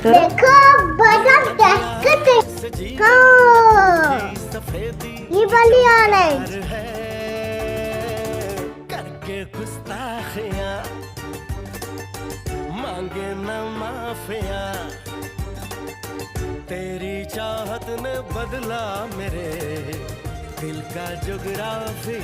जरा। देखो बादाम देखते ये वाली ऑरेंज करके गुस्ताखियां मांगे न माफिया, तेरी चाहत ने बदला मेरे दिल का जुगराफिया।